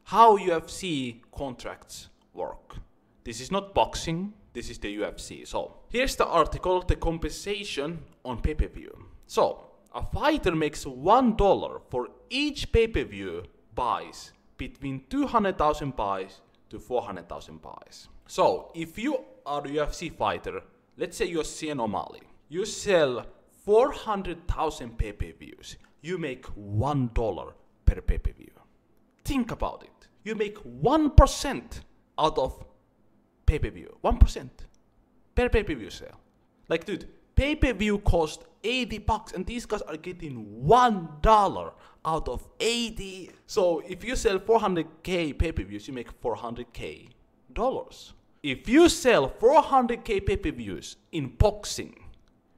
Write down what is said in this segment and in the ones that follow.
how UFC contracts work. This is not boxing, this is the UFC. So here's the article, the compensation on pay-per-view. So a fighter makes $1 for each pay-per-view buys between 200,000 buys to 400,000 buys. So if you are a UFC fighter, let's say you're Sean O'Malley, you sell 400,000 pay-per-views, you make $1 per pay-per-view. Think about it. You make 1% out of pay-per-view. 1% per pay-per-view sale. Like, dude, pay-per-view cost $80 and these guys are getting $1 out of 80. So if you sell 400k pay-per-views, you make $400k. If you sell 400k pay-per-views in boxing,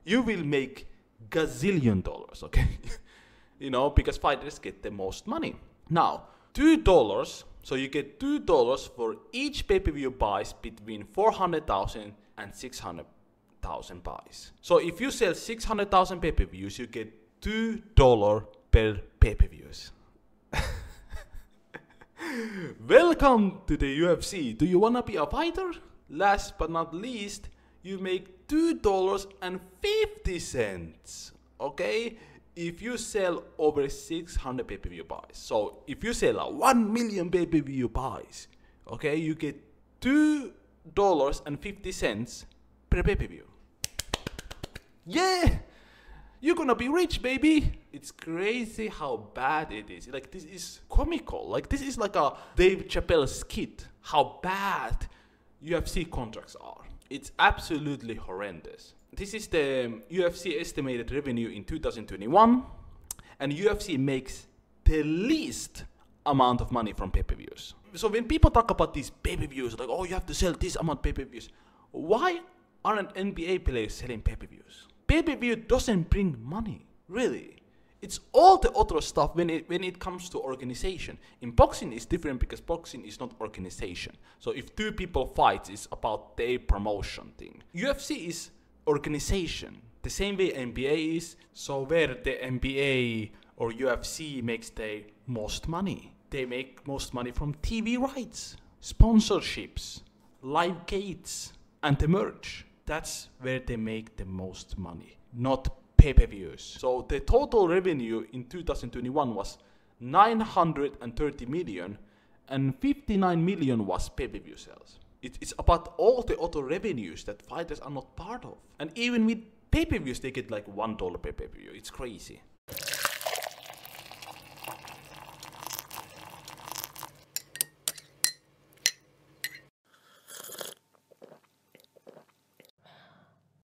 you will make gazillion dollars, okay? You know, because fighters get the most money. Now, $2, so you get $2 for each pay-per-view buys between 400,000 and 600,000 buys. So if you sell 600,000 pay-per-views, you get $2 per pay-per-views. Welcome to the UFC. Do you wanna be a fighter? Last but not least, you make $2.50, okay? If you sell over 600 pay-per-view buys. So if you sell 1 million pay-per-view buys, okay, you get $2.50 per pay-per-view. Yeah! You're gonna be rich, baby! It's crazy how bad it is. Like, this is comical. Like, this is like a Dave Chappelle skit. How bad UFC contracts are. It's absolutely horrendous. This is the UFC estimated revenue in 2021, and UFC makes the least amount of money from pay-per-views. So when people talk about these pay-per-views, like, oh, you have to sell this amount of pay-per-views, why aren't NBA players selling pay-per-views? Pay-per-view doesn't bring money, really. It's all the other stuff when it comes to organization. In boxing, it's different because boxing is not organization. So if two people fight, it's about their promotion thing. UFC is organization, the same way NBA is. So where the NBA or UFC makes the most money, they make most money from TV rights, sponsorships, live gates, and the merch. That's where they make the most money, not pay-per-views. So the total revenue in 2021 was 930 million, and 59 million was pay-per-view sales. It's about all the other revenues that fighters are not part of. And even with pay-per-views, they get like $1 per pay-per-view. It's crazy.